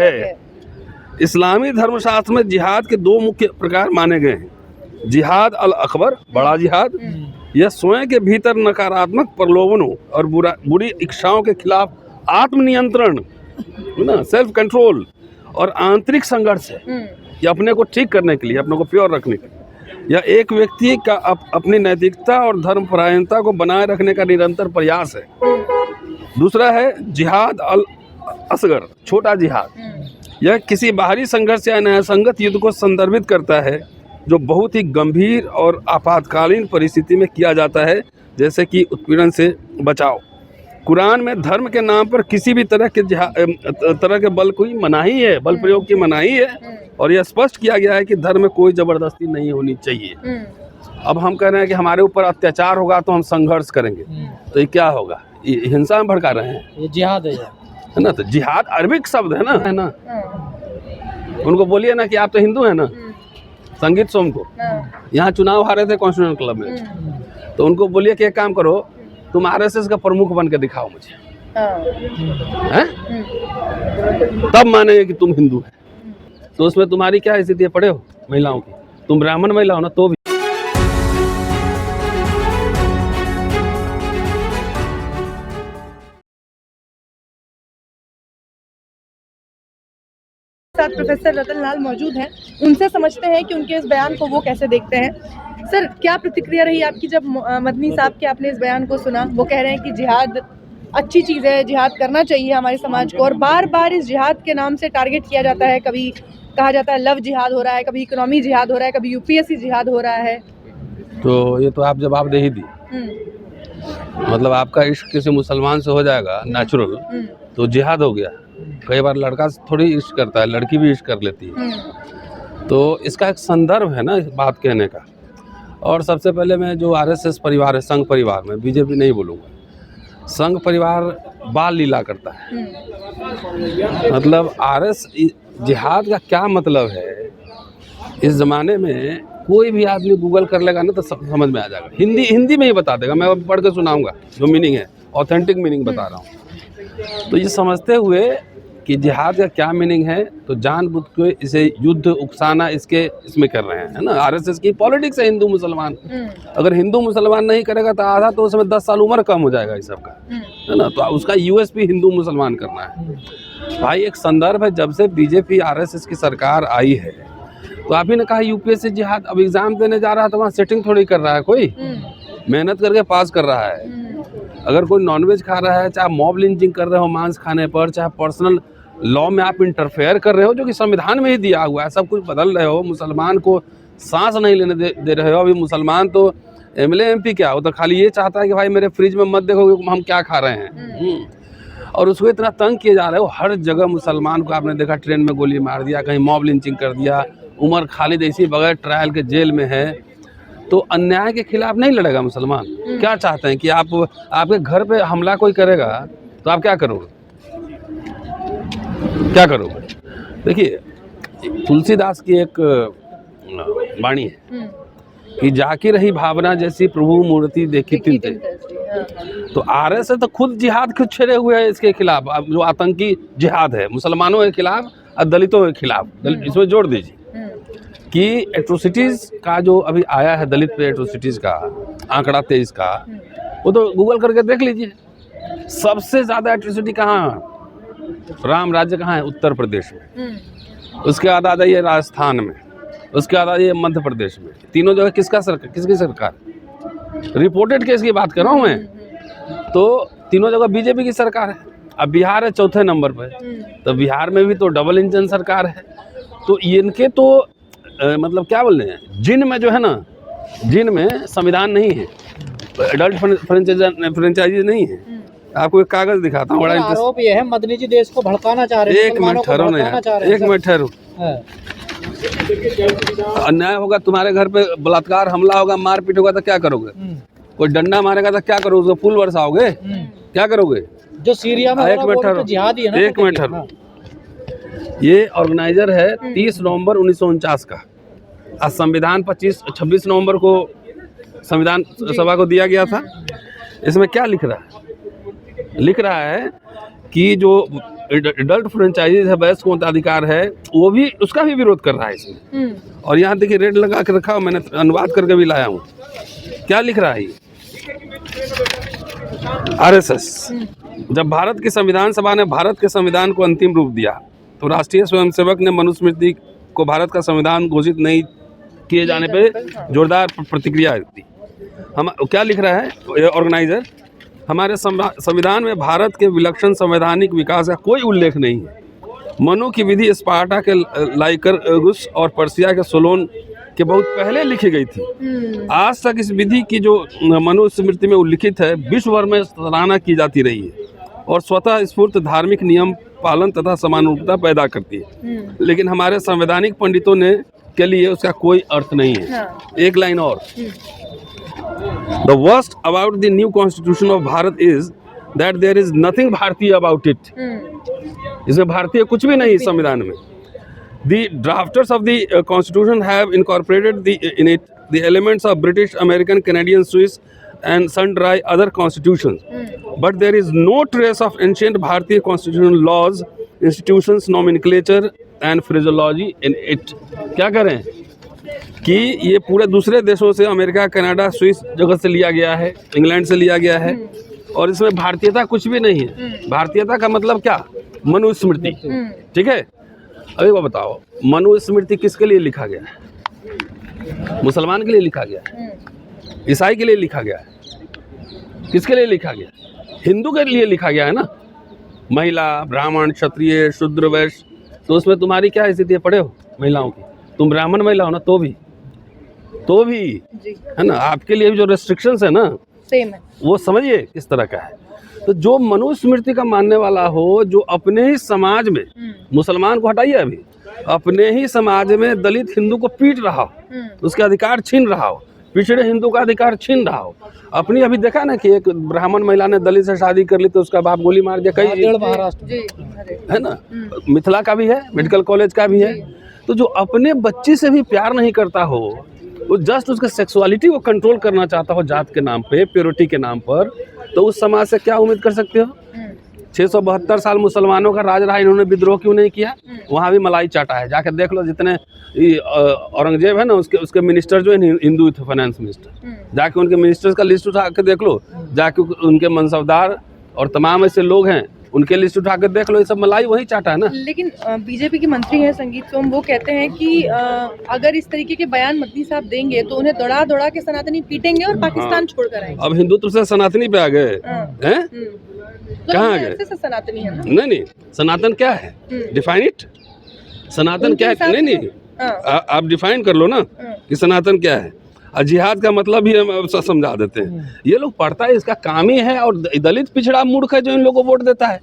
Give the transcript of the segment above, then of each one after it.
है। इस्लामी धर्मशास्त्र में जिहाद के दो मुख्य प्रकार माने गए हैं। जिहाद अल अकबर, बड़ा जिहाद, यह स्वयं के भीतर नकारात्मक प्रलोभनों और बुरी इच्छाओं के खिलाफ आत्मनियंत्रण, ना, सेल्फ कंट्रोल और आंतरिक संघर्ष है। ये अपने को ठीक करने के लिए, अपने को प्योर रखने के लिए, यह एक व्यक्ति का अपनी नैतिकता और धर्मपरायणता को बनाए रखने का निरंतर प्रयास है। दूसरा है जिहाद अल असगर, छोटा जिहाद। यह किसी बाहरी संघर्ष या न्यायसंगत युद्ध को संदर्भित करता है जो बहुत ही गंभीर और आपातकालीन परिस्थिति में किया जाता है, जैसे कि उत्पीड़न से बचाव। कुरान में धर्म के नाम पर किसी भी तरह के बल की मनाही है, बल प्रयोग की मनाही है, और यह स्पष्ट किया गया है कि धर्म में कोई जबरदस्ती नहीं होनी चाहिए। अब हम कह रहे हैं कि हमारे ऊपर अत्याचार होगा तो हम संघर्ष करेंगे, तो ये क्या होगा? ये हिंसा में भड़का रहे हैं, ये जिहाद है ना। तो जिहाद अरबिक शब्द है ना। उनको बोलिए ना कि आप तो हिंदू हैं ना, संगीत सोम को यहाँ चुनाव हारे थे कॉन्स्टिट्यूशन क्लब में, तो उनको बोलिए कि एक काम करो, तुम आरएसएस का प्रमुख बन के दिखाओ मुझे, हैं? तब मानेंगे कि तुम हिंदू है। तो उसमें तुम्हारी क्या स्थिति है, पढ़े हो महिलाओं की? तुम ब्राह्मण महिला हो ना, तो भी। साथ प्रोफेसर रतन लाल मौजूद हैं, उनसे समझते हैं कि उनके इस बयान को वो कैसे देखते हैं। सर, क्या प्रतिक्रिया रही आपकी जब मदनी साहब के आपने इस बयान को सुना? वो कह रहे हैं कि जिहाद अच्छी चीज़ है, जिहाद करना चाहिए हमारे समाज को, और बार बार इस जिहाद के नाम से टारगेट किया जाता है। कभी कहा जाता है लव जिहाद हो रहा है, कभी इकोनॉमी जिहाद हो रहा है, कभी यूपीएससी जिहाद हो रहा है। तो ये तो आप जवाब दे ही दी। मतलब आपका इश्क किसी मुसलमान से हो जाएगा नेचुरल, तो जिहाद हो गया। कई बार लड़का थोड़ी इश्क करता है, लड़की भी इश्क कर लेती है। तो इसका एक संदर्भ है ना इस बात कहने का। और सबसे पहले मैं जो आरएसएस परिवार है, संघ परिवार में, बीजेपी नहीं बोलूँगा, संघ परिवार बाल लीला करता है। मतलब जिहाद का क्या मतलब है, इस ज़माने में कोई भी आदमी गूगल कर लेगा ना तो समझ में आ जाएगा। हिंदी में ही बता देगा, मैं पढ़ के सुनाऊंगा जो मीनिंग है, ऑथेंटिक मीनिंग बता रहा हूँ। तो ये समझते हुए कि जिहाद का क्या मीनिंग है, तो जानबूझ के इसे युद्ध उकसाना इसमें कर रहे हैं, है ना। आरएसएस की पॉलिटिक्स है हिंदू मुसलमान। अगर हिंदू मुसलमान नहीं करेगा तो आधा तो उसमें 10 साल उम्र कम हो जाएगा इस सब का, है ना। तो उसका यूएसपी हिंदू मुसलमान करना है। भाई एक संदर्भ है, जब से बीजेपी आरएसएस की सरकार आई है, तो आप ही ने कहा यूपीएससी जिहाद। अब एग्जाम देने जा रहा है तो वहाँ सेटिंग थोड़ी कर रहा है, कोई मेहनत करके पास कर रहा है। अगर कोई नॉनवेज खा रहा है, चाहे मॉब लिंचिंग कर रहे हो मांस खाने पर, चाहे पर्सनल लॉ में आप इंटरफेयर कर रहे हो जो कि संविधान में ही दिया हुआ है, सब कुछ बदल रहे हो, मुसलमान को सांस नहीं लेने दे रहे हो। अभी मुसलमान तो एमएलए एमपी क्या हो, तो खाली ये चाहता है कि भाई मेरे फ्रिज में मत देखोगे हम क्या खा रहे हैं। और उसको इतना तंग किए जा रहे हो। हर जगह मुसलमान को आपने देखा ट्रेन में गोली मार दिया, कहीं मॉब लिंचिंग कर दिया। उमर खालिद इसी बगैर ट्रायल के जेल में है। तो अन्याय के खिलाफ नहीं लड़ेगा मुसलमान। क्या चाहते हैं कि आपके घर पे हमला कोई करेगा तो आप क्या करोगे? देखिए, तुलसीदास की एक वाणी है कि जाकी रही भावना जैसी प्रभु मूर्ति देखी तिनते। तो आरएसएस तो खुद जिहाद खुद छेड़े हुए है इसके खिलाफ, जो आतंकी जिहाद है मुसलमानों के खिलाफ और दलितों के खिलाफ। इसमें जोड़ दीजिए कि एट्रोसिटीज़ का जो अभी आया है, दलित पे एट्रोसिटीज़ का आंकड़ा 23 का, वो तो गूगल करके देख लीजिए। सबसे ज़्यादा एट्रोसिटी कहाँ, राम राज्य कहाँ है? उत्तर प्रदेश में। उसके बाद आ जाइए राजस्थान में, उसके बाद आ जाइए मध्य प्रदेश में। तीनों जगह किसकी सरकार? रिपोर्टेड केस की बात कर रहा हूँ मैं। तो तीनों जगह बीजेपी की सरकार है। अब बिहार है चौथे नंबर पर, तो बिहार में भी तो डबल इंजन सरकार है। तो इनके तो मतलब क्या बोल रहे हैं, जिन में जो है ना, जिन में संविधान नहीं है, एडल्ट फ्रेंचाइजी नहीं है। आपको एक कागज दिखाता हूँ, बड़ा आरोप ये है मदनी जी देश को भड़काना चाह रहे हैं। एक मिनट ठहरो ना यार, एक मिनट ठहरो। अन्याय होगा, तुम्हारे घर पे बलात्कार हमला होगा, मारपीट होगा तो क्या करोगे? कोई डंडा मारेगा तो क्या करोगे? फूल बरसाओगे? क्या करोगे? जो सीरिया में एक मिनट ठहरो, एक मिनट ठहरो। ये ऑर्गेनाइजर है 30 नवंबर 1949 का। आज संविधान 26 नवंबर को संविधान सभा को दिया गया था। इसमें क्या लिख रहा है? लिख रहा है कि जो एडल्ट फ्रेंचाइजीज है, वयस्क मताधिकार है, वो भी उसका भी विरोध कर रहा है इसमें। और यहाँ देखिए रेड लगा के रखा, मैंने अनुवाद करके भी लाया हूँ। क्या लिख रहा है ये? आरएसएस। जब भारत की संविधान सभा ने भारत के संविधान को अंतिम रूप दिया तो राष्ट्रीय स्वयंसेवक ने मनुस्मृति को भारत का संविधान घोषित नहीं किए जाने पे जोरदार प्रतिक्रिया दी। हम क्या लिख रहा है ऑर्गेनाइजर? हमारे संविधान में भारत के विलक्षण संवैधानिक विकास का कोई उल्लेख नहीं है। मनु की विधि स्पार्टा के लाइकरगुस और पर्सिया के सोलोन के बहुत पहले लिखी गई थी। आज तक इस विधि की जो मनुस्मृति में उल्लिखित है विश्व भर में सराहना की जाती रही है और स्वतः स्फूर्त धार्मिक नियम पालन तथा समानुरूपता पैदा करती है। लेकिन हमारे संवैधानिक पंडितों ने के लिए उसका कोई अर्थ नहीं है। एक लाइन और, The worst about the new constitution of Bharat is that there is nothing भारतीय about it. इसमें भारतीय कुछ भी नहीं इस संविधान में। The drafters of the constitution have incorporated in it the elements of British, American, Canadian, Swiss and sundry other constitutions. But there is no trace of ancient Bharatiya constitutional laws, institutions, nomenclature and phraseology in it. क्या करें कि ये पूरे दूसरे देशों से, America, Canada, Swiss जगह से लिया गया है, इंग्लैंड से लिया गया है और इसमें भारतीयता कुछ भी नहीं है। भारतीयता का मतलब क्या? मनुस्मृति। ठीक है, अभी वो बताओ मनुस्मृति किसके लिए लिखा गया है? मुसलमान के लिए लिखा गया है, ईसाई के लिए लिखा गया है, किसके लिए लिखा गया? हिंदू के लिए लिखा गया है ना। महिला, ब्राह्मण, क्षत्रिय, शूद्र, वैश्य, तो उसमें तुम्हारी क्या स्थिति है? पढ़े हो महिलाओं की? तुम ब्राह्मण महिला हो ना, तो भी है ना, आपके लिए भी जो रेस्ट्रिक्शंस है ना सेम है, वो समझिए किस तरह का है। तो जो मनुस्मृति का मानने वाला हो, जो अपने ही समाज में, मुसलमान को हटाइए, अभी अपने ही समाज में दलित हिंदू को पीट रहा हो, उसके अधिकार छीन रहा हो, पिछड़े हिंदू का अधिकार छीन रहा हो। अपनी अभी देखा ना कि एक ब्राह्मण महिला ने दलित से शादी कर ली तो उसका बाप गोली मार दिया। कई महाराष्ट्र है ना, मिथिला का भी है, मेडिकल कॉलेज का भी है। तो जो अपने बच्ची से भी प्यार नहीं करता हो, वो जस्ट उसके सेक्सुअलिटी को कंट्रोल करना चाहता हो जात के नाम पे, प्योरिटी के नाम पर, तो उस समाज से क्या उम्मीद कर सकते हो? 672 साल मुसलमानों का राज रहा, इन्होंने विद्रोह क्यों नहीं किया? वहाँ भी मलाई चाटा है, जाकर देख लो। जितने औरंगजेब है ना, उसके मिनिस्टर जो है हिंदू थे, फाइनेंस मिनिस्टर, जाके उनके मिनिस्टर्स का लिस्ट उठा के देख लो, जाके उनके मनसबदार और तमाम ऐसे लोग हैं उनके लिस्ट उठा कर देख लो, ये सब मलाई वही चाटा है ना। लेकिन बीजेपी के मंत्री हैं संगीत सोम, वो कहते हैं कि अगर इस तरीके के बयान मदनी साहब देंगे तो उन्हें दौड़ा दौड़ा के सनातनी पीटेंगे और पाकिस्तान छोड़कर आएंगे। अब हिंदुत्व से सनातनी पे आ गए हैं? कहाँ आ गए? सनातनी है ना? नहीं, सनातन क्या है? Define it. सनातन क्या है? नहीं, आप डिफाइन कर लो ना कि सनातन क्या है। जिहाद का मतलब ही हम समझा देते हैं। ये लोग पढ़ता है, इसका काम ही है। और दलित पिछड़ा मूर्ख है जो इन लोगों को वोट देता है।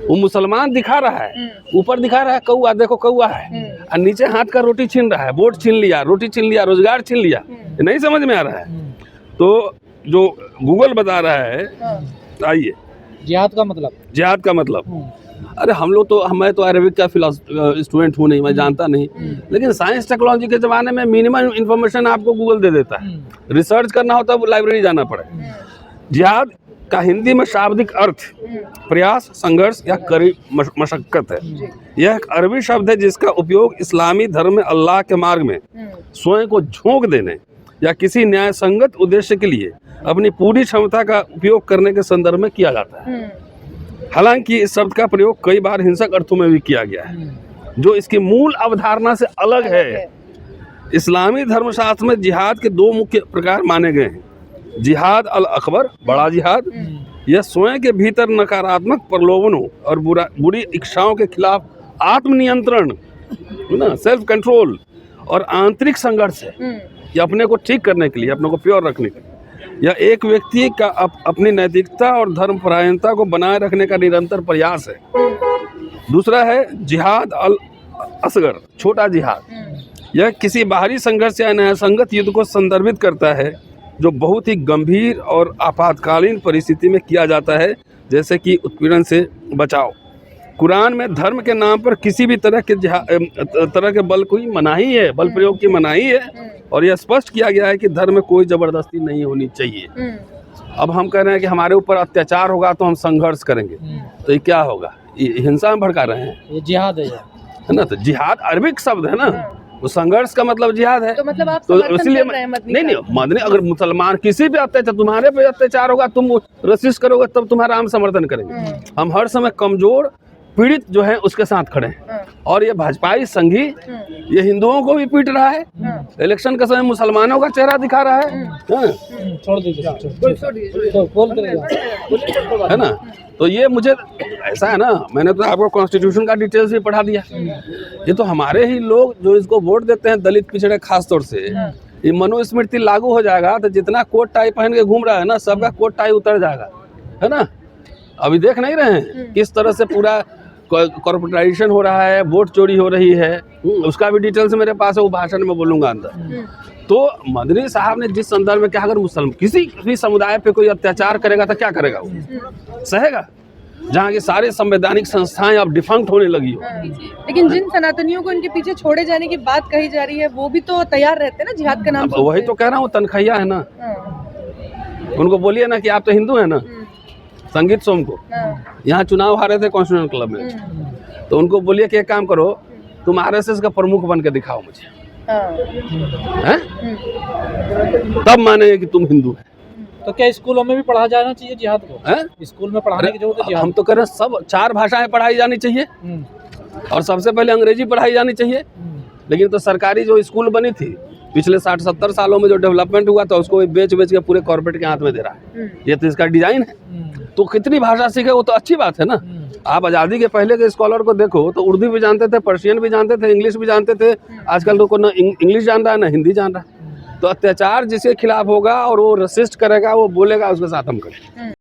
वो मुसलमान दिखा रहा है, ऊपर दिखा रहा है कौआ, देखो कौआ है, और नीचे हाथ का रोटी छीन रहा है। वोट छीन लिया, रोटी छीन लिया, रोजगार छीन लिया। नहीं समझ में आ रहा है। तो जो गूगल बता रहा है, आइए, जिहाद का मतलब अरे हम लोग तो, मैं तो अरबिक का स्टूडेंट हूँ नहीं, मैं जानता नहीं, लेकिन साइंस टेक्नोलॉजी के ज़माने में मिनिमम इन्फॉर्मेशन आपको गूगल दे देता है। रिसर्च करना होता है वो लाइब्रेरी जाना पड़े। जिहाद का हिंदी में शाब्दिक अर्थ प्रयास, संघर्ष या कड़ी मशक्कत है। यह एक अरबी शब्द है जिसका उपयोग इस्लामी धर्म में अल्लाह के मार्ग में स्वयं को झोंक देने या किसी न्याय संगत उद्देश्य के लिए अपनी पूरी क्षमता का उपयोग करने के संदर्भ में किया जाता है। हालांकि इस शब्द का प्रयोग कई बार हिंसक अर्थों में भी किया गया है, जो इसकी मूल अवधारणा से अलग है। इस्लामी धर्मशास्त्र में जिहाद के दो मुख्य प्रकार माने गए हैं। जिहाद अल अकबर, बड़ा जिहाद, यह स्वयं के भीतर नकारात्मक प्रलोभनों और बुरी इच्छाओं के खिलाफ आत्मनियंत्रण, ना, सेल्फ कंट्रोल और आंतरिक संघर्ष है। यह अपने को ठीक करने के लिए, अपने को प्योर रखने के लिए, यह एक व्यक्ति का अपनी नैतिकता और धर्मपरायणता को बनाए रखने का निरंतर प्रयास है। दूसरा है जिहाद अल असगर, छोटा जिहाद। यह किसी बाहरी संघर्ष या न्यायसंगत युद्ध को संदर्भित करता है जो बहुत ही गंभीर और आपातकालीन परिस्थिति में किया जाता है, जैसे कि उत्पीड़न से बचाव। कुरान में धर्म के नाम पर किसी भी तरह के बल की मनाही है, बल प्रयोग की मनाही है, और यह स्पष्ट किया गया है कि धर्म में कोई जबरदस्ती नहीं होनी चाहिए। अब हम कह रहे हैं कि हमारे ऊपर अत्याचार होगा तो हम संघर्ष करेंगे, तो ये क्या होगा? ये हिंसा में भड़का रहे हैं, ये जिहाद है है ना? तो जिहाद अरबिक शब्द है ना, तो संघर्ष का मतलब जिहाद है। तो मतलब आप तो समर्थन इसलिए कर रहे हैं मदनी नहीं साहब? मदनी, अगर मुसलमान किसी पे अत्याचार, तुम्हारे पे अत्याचार होगा, तुम रसिस्ट करोगे, तब तुम्हारा हम समर्थन करेंगे। हम हर समय कमजोर पीड़ित जो है उसके साथ खड़े हैं। और ये भाजपाई संघी ये हिंदुओं को भी पीट रहा है, इलेक्शन के समय मुसलमानों का चेहरा दिखा रहा है। हाँ, छोड़ दीजिए बोल करेगा है ना? तो ये मुझे ऐसा है ना, मैंने तो आपको कॉन्स्टिट्यूशन का डिटेल्स भी पढ़ा दिया। ये तो हमारे ही लोग जो इसको वोट देते हैं, दलित पिछड़े खास तौर से, ये मनुस्मृति लागू हो जाएगा तो जितना कोट टाई पहन के घूम रहा है ना, सबका कोट टाई उतर जाएगा, है ना? अभी देख नहीं रहे हैं किस तरह से पूरा कॉर्पोरेटाइजेशन हो रहा है, वोट चोरी हो रही है। उसका भी डिटेल्स मेरे पास है, वो भाषण में बोलूंगा अंदर। तो मदनी साहब ने जिस संदर्भ में, क्या अगर मुसलमान किसी भी समुदाय पे कोई अत्याचार करेगा तो क्या करेगा? वो सहेगा, जहाँ की सारे संवैधानिक संस्थाएं अब डिफंक्ट होने लगी हो। लेकिन जिन सनातनियों को इनके पीछे छोड़े जाने की बात कही जा रही है, वो भी तो तैयार रहते हैं ना जिहाद का नाम। वही तो कह रहा हूँ, तनखैया है ना, उनको बोलिए ना कि आप तो हिंदू है ना। संगीत सोम को यहाँ चुनाव हारे थे कॉन्स्टिट्यूशन क्लब में, तो उनको बोलिए कि एक काम करो, तुम आरएसएस का प्रमुख बन के दिखाओ मुझे, हैं? तब मानेंगे कि तुम हिंदू है। तो क्या स्कूलों में भी पढ़ा जाना चाहिए जिहाद को? हैं? स्कूल में पढ़ाने की जरूरत है जिहाद? हम तो कह रहे हैं सब 4 भाषाएं पढ़ाई जानी चाहिए, और सबसे पहले अंग्रेजी पढ़ाई जानी चाहिए। लेकिन तो सरकारी जो स्कूल बनी थी पिछले 60-70 सालों में, जो डेवलपमेंट हुआ था, उसको बेच के पूरे कॉर्पोरेट के हाथ में दे रहा है। ये तो इसका डिजाइन है। तो कितनी भाषा सीखे, वो तो अच्छी बात है ना। आप आज़ादी के पहले के स्कॉलर को देखो तो उर्दू भी जानते थे, पर्शियन भी जानते थे, इंग्लिश भी जानते थे। आजकल तो ना इंग्लिश जान रहा है ना हिंदी जान रहा है। तो अत्याचार जिसके खिलाफ होगा और वो रसिस्ट करेगा, वो बोलेगा, उसके साथ हम करें।